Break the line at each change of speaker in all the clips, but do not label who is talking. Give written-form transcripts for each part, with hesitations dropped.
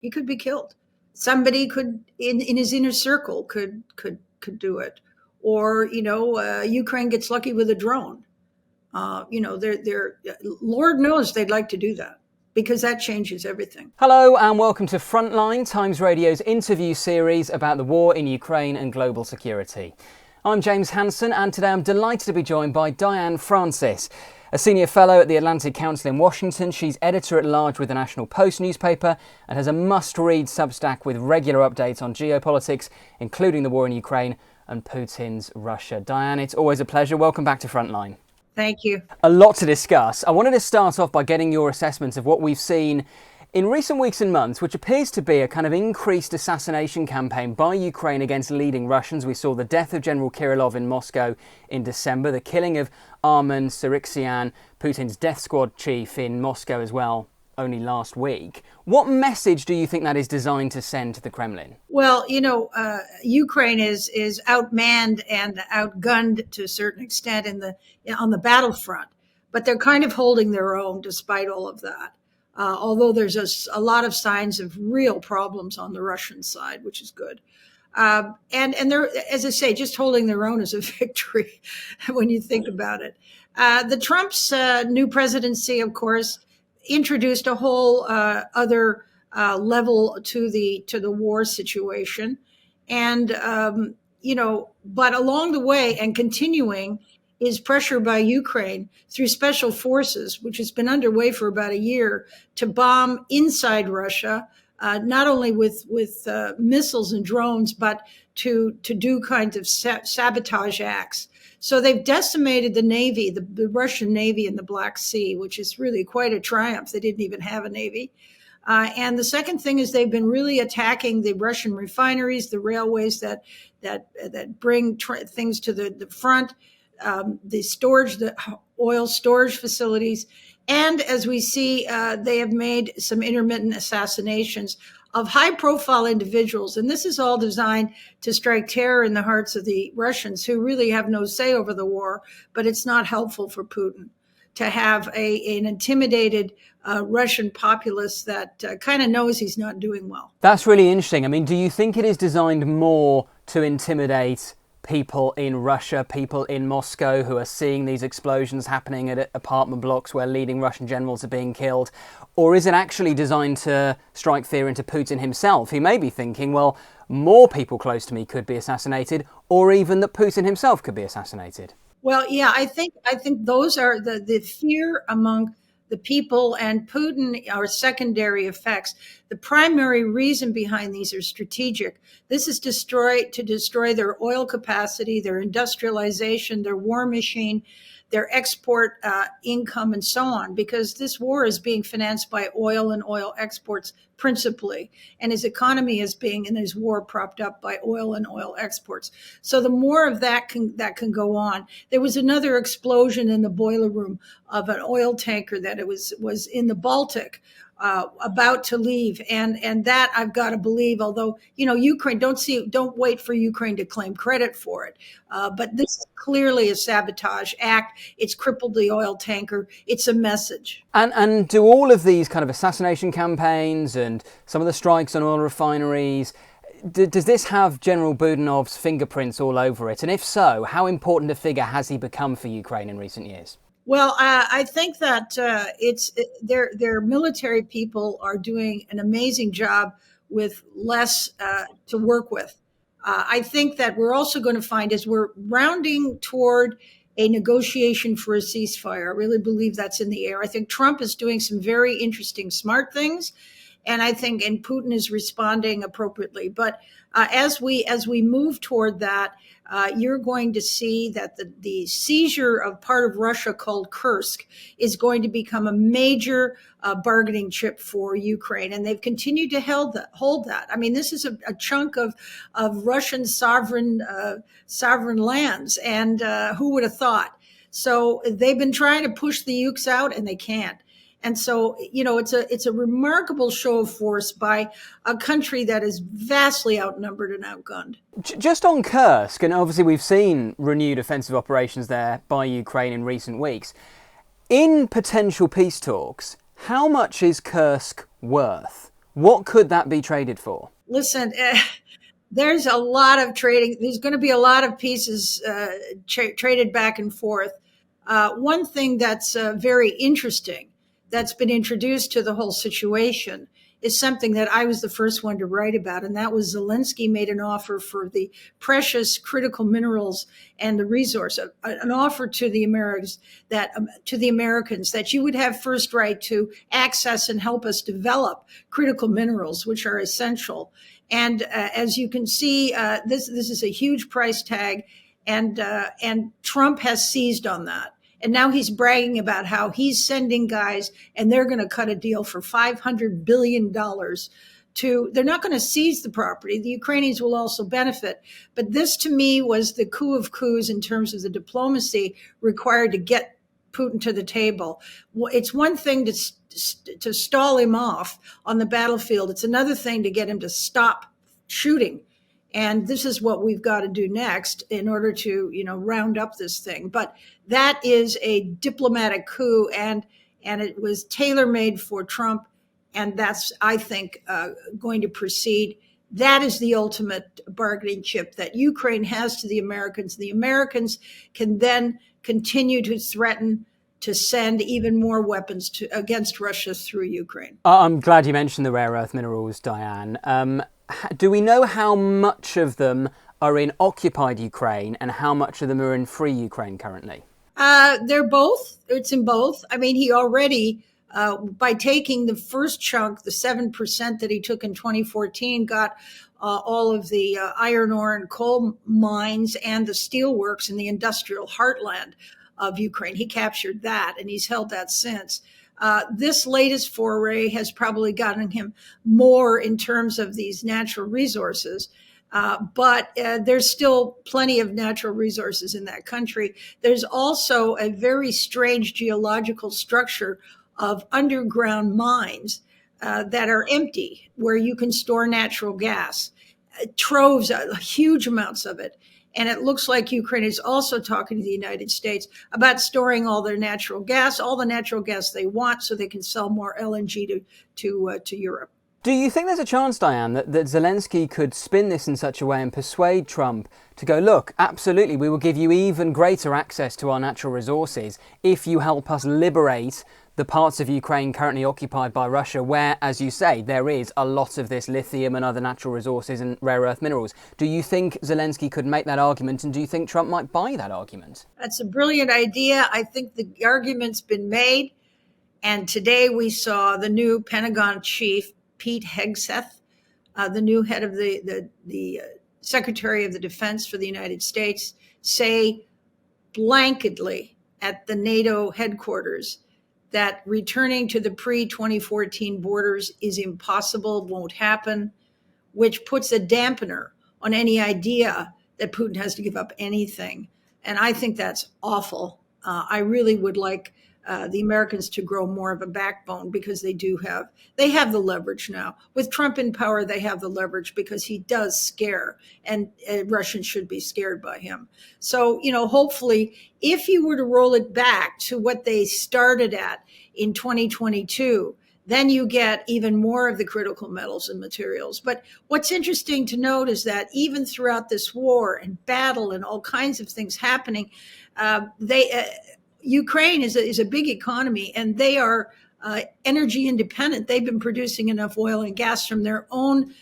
He could be killed. Somebody could, in his inner circle, could do it, or Ukraine gets lucky with a drone. They're Lord knows they'd like to do that, because that changes everything.
Hello and welcome to Frontline, Times Radio's interview series about the war in Ukraine and global security. I'm James Hansen, and today I'm delighted to be joined by Diane Francis, a senior fellow at the Atlantic Council in Washington. She's editor-at-large with the National Post newspaper and has a must-read Substack with regular updates on geopolitics, including the war in Ukraine and Putin's Russia. Diane, it's always a pleasure. Welcome back to Frontline.
Thank you.
A lot to discuss. I wanted to start off by getting your assessment of what we've seen in recent weeks and months, which appears to be a kind of increased assassination campaign by Ukraine against leading Russians. We saw the death of General Kirillov in Moscow in December, the killing of Armen Sarkisyan, Putin's death squad chief, in Moscow as well, only last week. What message do you think that is designed to send to the Kremlin?
Well, Ukraine is outmanned and outgunned to a certain extent on the battlefront, but they're kind of holding their own despite all of that. Although there's a lot of signs of real problems on the Russian side, which is good. And they're, as I say, just holding their own is a victory when you think about it. The Trump's new presidency, of course, introduced a whole other level to the war situation. And, but along the way and continuing is pressure by Ukraine through special forces, which has been underway for about a year, to bomb inside Russia, not only with missiles and drones, but to do kinds of sabotage acts. So they've decimated the Navy, the Russian Navy in the Black Sea, which is really quite a triumph. They didn't even have a Navy. And the second thing is they've been really attacking the Russian refineries, the railways that bring things to the front, the oil storage facilities. And as we see, they have made some intermittent assassinations of high-profile individuals. And this is all designed to strike terror in the hearts of the Russians, who really have no say over the war. But it's not helpful for Putin to have an intimidated Russian populace that kind of knows he's not doing well.
That's really interesting. I mean, do you think it is designed more to intimidate people in Russia, people in Moscow who are seeing these explosions happening at apartment blocks where leading Russian generals are being killed? Or is it actually designed to strike fear into Putin himself? He may be thinking, well, more people close to me could be assassinated, or even that Putin himself could be assassinated.
Well, yeah, I think those are the fear among the people, and Putin are secondary effects. The primary reason behind these are strategic. This is to destroy their oil capacity, their industrialization, their war machine, their export income, and so on, because this war is being financed by oil and oil exports principally, and his economy is being, in his war, propped up by oil and oil exports. So the more of that can go on. There was another explosion in the boiler room of an oil tanker that it was in the Baltic, about to leave, and that I've got to believe. Although Ukraine, don't wait for Ukraine to claim credit for it, but this is clearly a sabotage act. It's crippled the oil tanker. It's a message.
And do all of these kind of assassination campaigns and some of the strikes on oil refineries, does this have General Budanov's fingerprints all over it? And if so, how important a figure has he become for Ukraine in recent years?
Well, I think that their military people are doing an amazing job with less to work with. I think that we're also going to find, as we're rounding toward a negotiation for a ceasefire, I really believe that's in the air. I think Trump is doing some very interesting, smart things, and Putin is responding appropriately. But as we move toward that, you're going to see that the seizure of part of Russia called Kursk is going to become a major bargaining chip for Ukraine. And they've continued to hold that. I mean, this is a chunk of Russian sovereign lands. And who would have thought? So they've been trying to push the Ukes out, and they can't. And so, it's a remarkable show of force by a country that is vastly outnumbered and outgunned.
Just on Kursk, and obviously we've seen renewed offensive operations there by Ukraine in recent weeks. In potential peace talks, how much is Kursk worth? What could that be traded for?
Listen, there's a lot of trading. There's going to be a lot of pieces traded back and forth. One thing that's very interesting that's been introduced to the whole situation is something that I was the first one to write about, and that was Zelensky made an offer for the precious critical minerals and the resource, an offer to the Americans that you would have first right to access and help us develop critical minerals, which are essential. And as you can see, this is a huge price tag, and Trump has seized on that. And now he's bragging about how he's sending guys and they're going to cut a deal for $500 billion they're not going to seize the property. The Ukrainians will also benefit. But this to me was the coup of coups in terms of the diplomacy required to get Putin to the table. It's one thing to stall him off on the battlefield. It's another thing to get him to stop shooting. And this is what we've got to do next in order to, round up this thing. But that is a diplomatic coup, and it was tailor-made for Trump, and that's, I think, going to proceed. That is the ultimate bargaining chip that Ukraine has to the Americans. The Americans can then continue to threaten to send even more weapons against Russia through Ukraine.
I'm glad you mentioned the rare earth minerals, Diane. Do we know how much of them are in occupied Ukraine and how much of them are in free Ukraine currently?
They're both. It's in both. I mean, he already, by taking the first chunk, the 7% that he took in 2014, got all of the iron ore and coal mines and the steelworks in the industrial heartland of Ukraine. He captured that, and he's held that since. This latest foray has probably gotten him more in terms of these natural resources. But there's still plenty of natural resources in that country. There's also a very strange geological structure of underground mines that are empty, where you can store natural gas, troves, huge amounts of it. And it looks like Ukraine is also talking to the United States about storing all their natural gas, all the natural gas they want, so they can sell more LNG to Europe.
Do you think there's a chance, Diane, that Zelensky could spin this in such a way and persuade Trump to go, look, absolutely, we will give you even greater access to our natural resources if you help us liberate the parts of Ukraine currently occupied by Russia, where, as you say, there is a lot of this lithium and other natural resources and rare earth minerals. Do you think Zelensky could make that argument, and do you think Trump might buy that argument?
That's a brilliant idea. I think the argument's been made, and today we saw the new Pentagon chief, Pete Hegseth, the new head of the Secretary of the Defense for the United States, say blanketly at the NATO headquarters that returning to the pre-2014 borders is impossible, won't happen, which puts a dampener on any idea that Putin has to give up anything. And I think that's awful. I really would like the Americans to grow more of a backbone, because they have the leverage now. With Trump in power, they have the leverage because he does scare, and Russians should be scared by him. So, hopefully, if you were to roll it back to what they started at in 2022, then you get even more of the critical metals and materials. But what's interesting to note is that even throughout this war and battle and all kinds of things happening, Ukraine is a big economy, and they are energy independent. They've been producing enough oil and gas from their own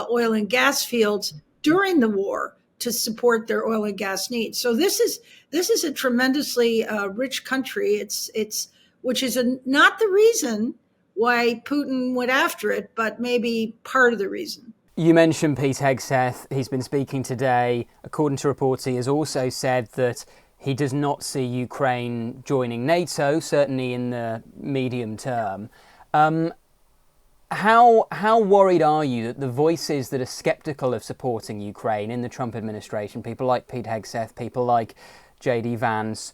oil and gas fields during the war to support their oil and gas needs. So this is a tremendously rich country. It's which is not the reason why Putin went after it, but maybe part of the reason.
You mentioned Pete Hegseth. He's been speaking today. According to reports, he has also said that he does not see Ukraine joining NATO, certainly in the medium term. How worried are you that the voices that are sceptical of supporting Ukraine in the Trump administration, people like Pete Hegseth, people like J.D. Vance,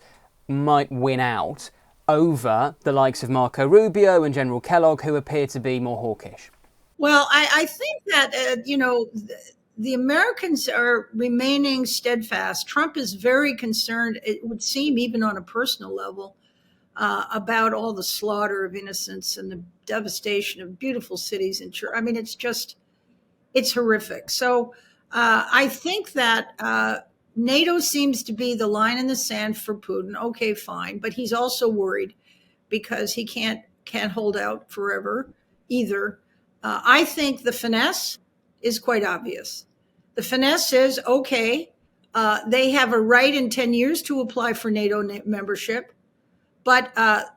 might win out over the likes of Marco Rubio and General Kellogg, who appear to be more hawkish?
Well, I think that, the Americans are remaining steadfast. Trump is very concerned, it would seem, even on a personal level, about all the slaughter of innocents and the devastation of beautiful cities and church. I mean, it's horrific. So I think that NATO seems to be the line in the sand for Putin. Okay, fine, but he's also worried because he can't hold out forever either. I think the finesse is quite obvious. The finesse is, okay, they have a right in 10 years to apply for NATO membership, but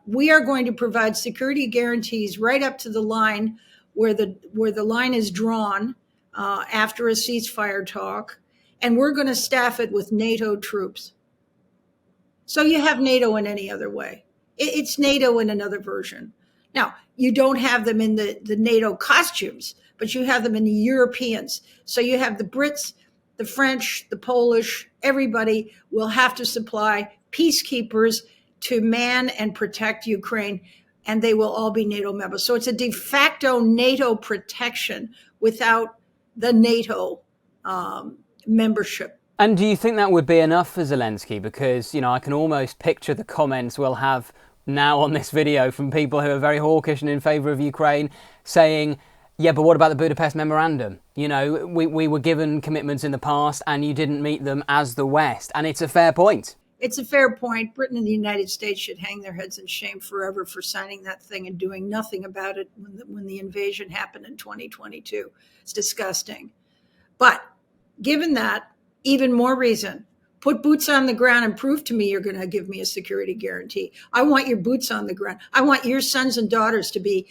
we are going to provide security guarantees right up to the line where the line is drawn after a ceasefire talk, and we're going to staff it with NATO troops. So you have NATO in any other way. It's NATO in another version. Now, you don't have them in the NATO costumes, but you have them in the Europeans. So you have the Brits, the French, the Polish, everybody will have to supply peacekeepers to man and protect Ukraine, and they will all be NATO members. So it's a de facto NATO protection without the NATO membership.
And do you think that would be enough for Zelensky? Because, I can almost picture the comments we'll have now on this video from people who are very hawkish and in favour of Ukraine saying, yeah, but what about the Budapest Memorandum? We were given commitments in the past and you didn't meet them as the West. And it's a fair point.
It's a fair point. Britain and the United States should hang their heads in shame forever for signing that thing and doing nothing about it when the invasion happened in 2022. It's disgusting. But given that, even more reason, put boots on the ground and prove to me you're going to give me a security guarantee. I want your boots on the ground. I want your sons and daughters to be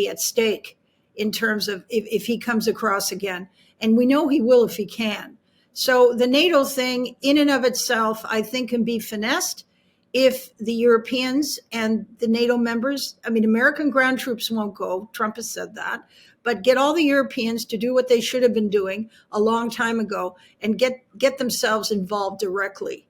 at stake in terms of if he comes across again. And we know he will if he can. So the NATO thing in and of itself, I think, can be finessed if the Europeans and the NATO members, American ground troops won't go. Trump has said that. But get all the Europeans to do what they should have been doing a long time ago and get themselves involved directly.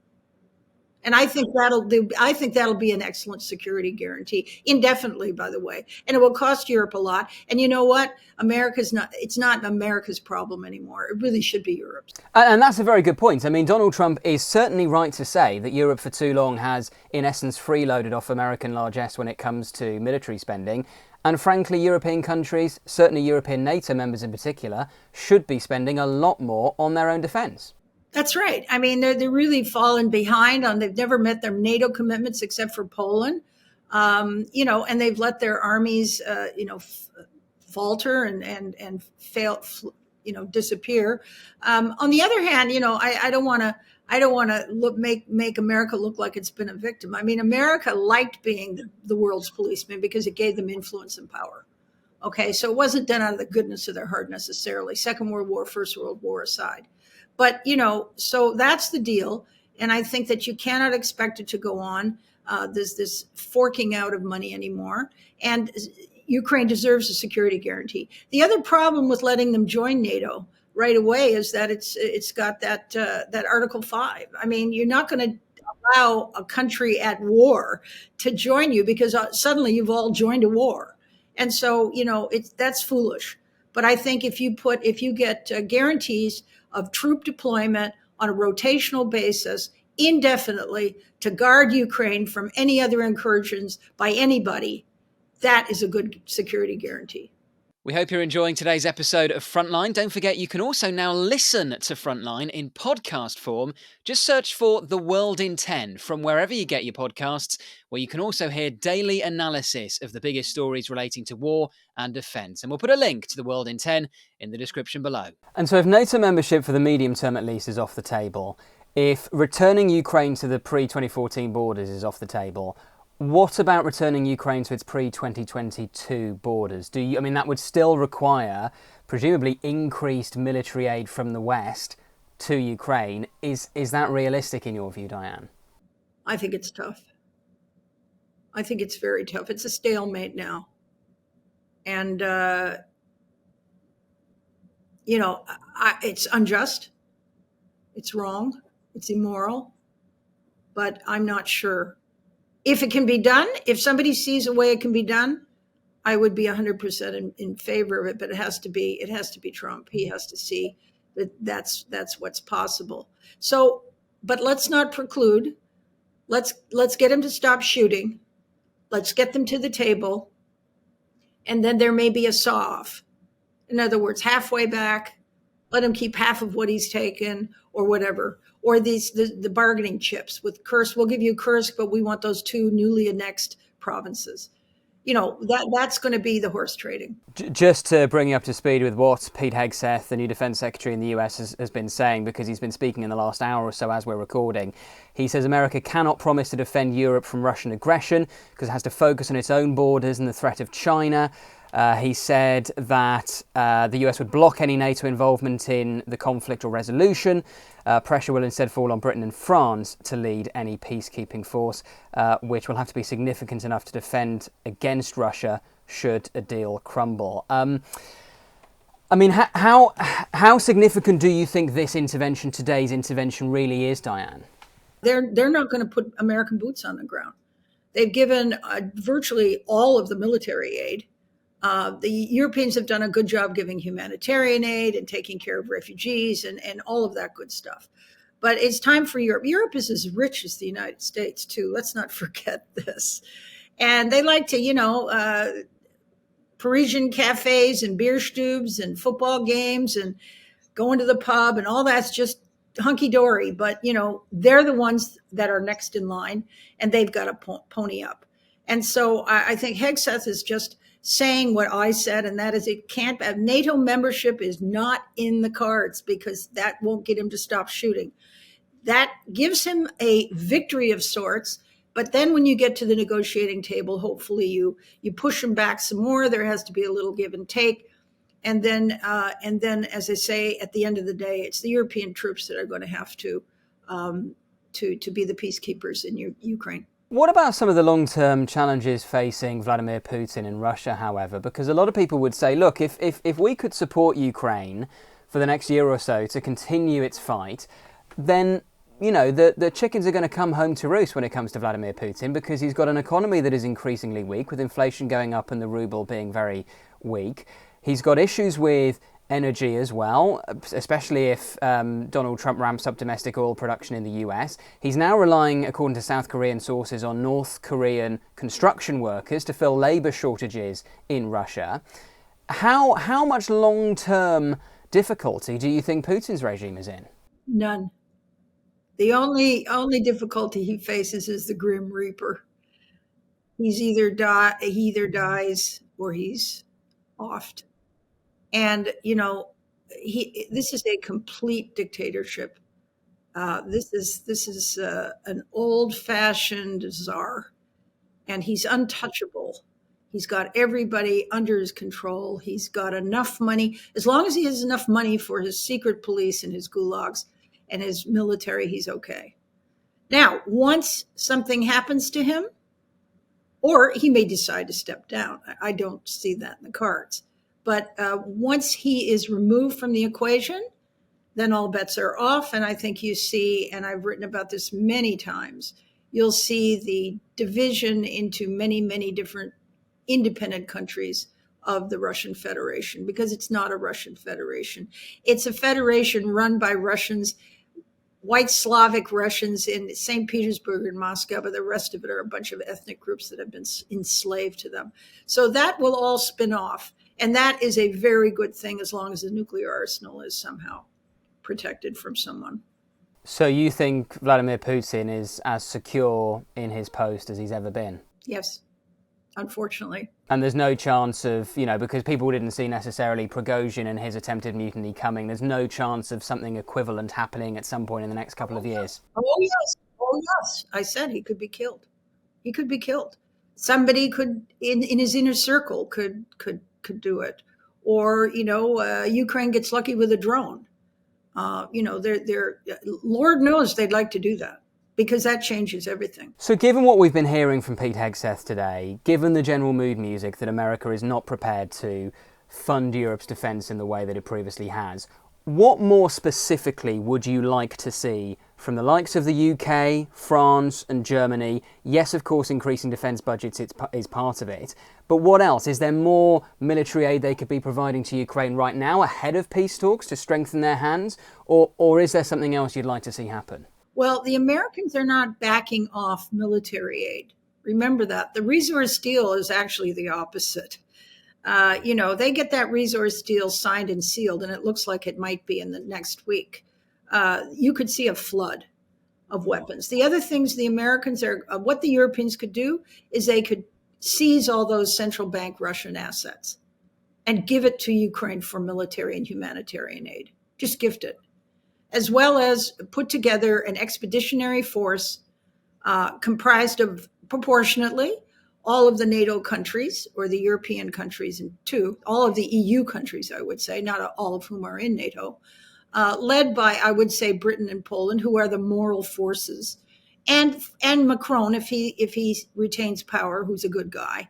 And I think that'll be an excellent security guarantee, indefinitely, by the way. And it will cost Europe a lot. And you know what? It's not America's problem anymore. It really should be Europe's.
And that's a very good point. Donald Trump is certainly right to say that Europe for too long has, in essence, freeloaded off American largesse when it comes to military spending. And frankly, European countries, certainly European NATO members in particular, should be spending a lot more on their own defence.
That's right. They're really fallen behind they've never met their NATO commitments except for Poland, and they've let their armies, falter and fail, disappear. On the other hand, I don't want to make America look like it's been a victim. America liked being the world's policeman because it gave them influence and power. Okay, so it wasn't done out of the goodness of their heart necessarily. Second World War, First World War aside. But, so that's the deal. And I think that you cannot expect it to go on. There's this forking out of money anymore. And Ukraine deserves a security guarantee. The other problem with letting them join NATO right away is that it's got that Article 5. You're not going to allow a country at war to join you because suddenly you've all joined a war. And so, that's foolish. But I think if you get guarantees of troop deployment on a rotational basis indefinitely to guard Ukraine from any other incursions by anybody, that is a good security guarantee.
We hope you're enjoying today's episode of Frontline. Don't forget you can also now listen to Frontline in podcast form. Just search for The World in 10 from wherever you get your podcasts, where you can also hear daily analysis of the biggest stories relating to war and defence. And we'll put a link to The World in 10 in the description below. And so if NATO membership for the medium term at least is off the table, if returning Ukraine to the pre-2014 borders is off the table, what about returning Ukraine to its pre-2022 borders? That would still require, presumably, increased military aid from the West to Ukraine. Is that realistic in your view, Diane?
I think it's tough. I think it's very tough. It's a stalemate now. And, it's unjust. It's wrong. It's immoral. But I'm not sure. If it can be done, if somebody sees a way it can be done, I would be 100% in favor of it. But it has to be Trump. He has to see that's what's possible. So, but let's not preclude. Let's get him to stop shooting. Let's get them to the table, and then there may be a saw-off. In other words, halfway back, let him keep half of what he's taken or whatever. Or the bargaining chips with Kursk. We'll give you Kursk, but we want those 2 newly annexed provinces. That's going to be the horse trading.
Just to bring you up to speed with what Pete Hegseth, the new Defence Secretary in the US, has been saying, because he's been speaking in the last hour or so as we're recording. He says America cannot promise to defend Europe from Russian aggression because it has to focus on its own borders and the threat of China. He said that the US would block any NATO involvement in the conflict or resolution. Pressure will instead fall on Britain and France to lead any peacekeeping force, which will have to be significant enough to defend against Russia should a deal crumble. I mean, how significant do you think this intervention, today's intervention, really is, Diane?
They're not going to put American boots on the ground. They've given virtually all of the military aid. The Europeans have done a good job giving humanitarian aid and taking care of refugees and all of that good stuff. But it's time for Europe. Europe is as rich as the United States, too. Let's not forget this. And they like to, Parisian cafes and beer stubes and football games and going to the pub and all that's just hunky-dory. But, they're the ones that are next in line, and they've got to pony up. And so I think Hegseth is just saying what I said, and that is NATO membership is not in the cards because that won't get him to stop shooting. That gives him a victory of sorts. But then when you get to the negotiating table, hopefully you push him back some more. There has to be a little give and take. And then, as I say, at the end of the day, it's the European troops that are going to have to be the peacekeepers in Ukraine.
What about some of the long-term challenges facing Vladimir Putin in Russia, however? Because a lot of people would say, look, if we could support Ukraine for the next year or so to continue its fight, then, the chickens are going to come home to roost when it comes to Vladimir Putin, because he's got an economy that is increasingly weak, with inflation going up and the ruble being very weak. He's got issues with energy as well, especially if Donald Trump ramps up domestic oil production in the US. He's now relying, according to South Korean sources, on North Korean construction workers to fill labour shortages in Russia. How much long-term difficulty do you think Putin's regime is in?
None. The only difficulty he faces is the Grim Reaper. He either dies or he's offed. And, this is a complete dictatorship. This is an old-fashioned czar, and he's untouchable. He's got everybody under his control. He's got enough money. As long as he has enough money for his secret police and his gulags and his military, he's okay. Now, once something happens to him, or he may decide to step down. I don't see that in the cards. But once he is removed from the equation, then all bets are off. And I think you see, and I've written about this many times, you'll see the division into many, many different independent countries of the Russian Federation, because it's not a Russian Federation. It's a federation run by Russians, white Slavic Russians in St. Petersburg and Moscow, but the rest of it are a bunch of ethnic groups that have been enslaved to them. So that will all spin off. And that is a very good thing as long as the nuclear arsenal is somehow protected from someone.
So you think Vladimir Putin is as secure in his post as he's ever been?
Yes, unfortunately.
And there's no chance of, because people didn't see necessarily Prigozhin and his attempted mutiny coming, there's no chance of something equivalent happening at some point in the next couple of years?
Oh, yes. I said he could be killed. He could be killed. Somebody could, in his inner circle, could do it. Or, Ukraine gets lucky with a drone. Lord knows they'd like to do that, because that changes everything.
So given what we've been hearing from Pete Hegseth today, given the general mood music that America is not prepared to fund Europe's defence in the way that it previously has, what more specifically would you like to see from the likes of the UK, France and Germany? Yes, of course, increasing defence budgets is part of it. But what else? Is there more military aid they could be providing to Ukraine right now ahead of peace talks to strengthen their hands? Or is there something else you'd like to see happen?
Well, the Americans are not backing off military aid. Remember that. The resource deal is actually the opposite. They get that resource deal signed and sealed, and it looks like it might be in the next week. You could see a flood of weapons. The other things the Americans what the Europeans could do is they could seize all those central bank Russian assets and give it to Ukraine for military and humanitarian aid. Just gift it, as well as put together an expeditionary force comprised of proportionately all of the NATO countries, or the European countries, and all of the EU countries, I would say, not all of whom are in NATO, led by, I would say, Britain and Poland, who are the moral forces, and Macron, if he retains power, who's a good guy.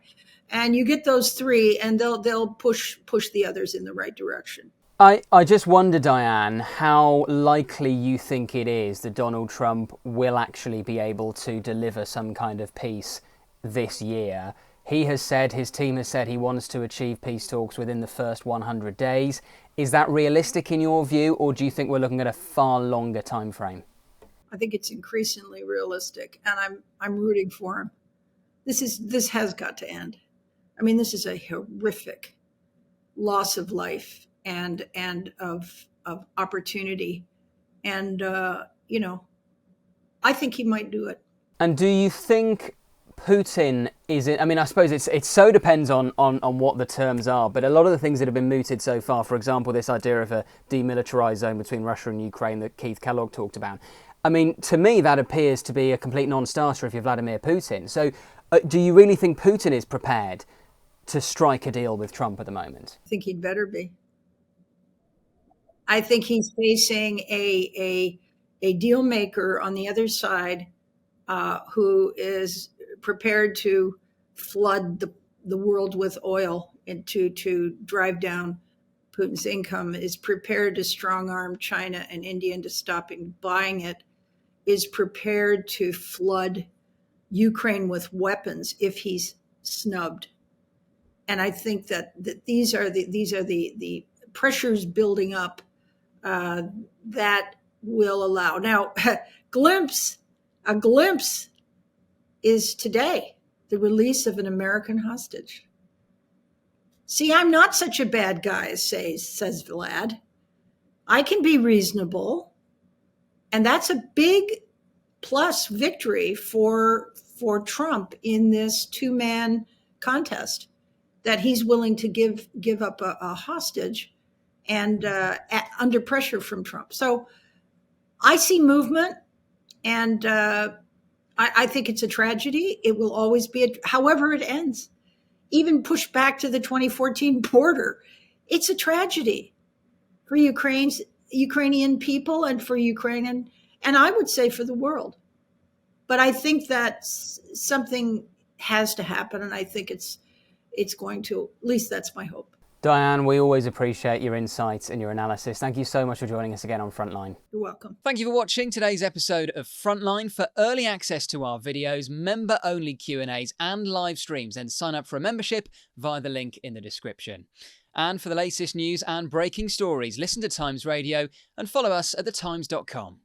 And you get those three, and they'll push the others in the right direction.
I just wonder, Diane, how likely you think it is that Donald Trump will actually be able to deliver some kind of peace this year. He has said, his team has said, he wants to achieve peace talks within the first 100 days. Is that realistic in your view, or do you think we're looking at a far longer time frame?
I think it's increasingly realistic, and I'm rooting for him. This has got to end. I mean, this is a horrific loss of life and of opportunity, and I think he might do it.
And do you think Putin is it? I mean, I suppose it so depends on what the terms are, but a lot of the things that have been mooted so far, for example, this idea of a demilitarized zone between Russia and Ukraine that Keith Kellogg talked about. I mean, to me, that appears to be a complete non-starter if you're Vladimir Putin. So do you really think Putin is prepared to strike a deal with Trump at the moment?
I think he'd better be. I think he's facing a deal maker on the other side who is prepared to flood the world with oil and to drive down Putin's income, is prepared to strong-arm China and India into stopping buying it, is prepared to flood Ukraine with weapons if he's snubbed. And I think that these are the pressures building up that will allow. Now, a glimpse is today, the release of an American hostage. See, I'm not such a bad guy, says Vlad. I can be reasonable. And that's a big plus victory for Trump in this two-man contest, that he's willing to give up a hostage and under pressure from Trump. So I see movement, and I think it's a tragedy. It will always be, however it ends. Even pushed back to the 2014 border, it's a tragedy for Ukrainian people and for Ukraine, and I would say for the world. But I think that something has to happen, and I think it's going to. At least that's my hope.
Diane, we always appreciate your insights and your analysis. Thank you so much for joining us again on Frontline.
You're welcome.
Thank you for watching today's episode of Frontline. For early access to our videos, member-only Q&As and live streams, then sign up for a membership via the link in the description. And for the latest news and breaking stories, listen to Times Radio and follow us at thetimes.com.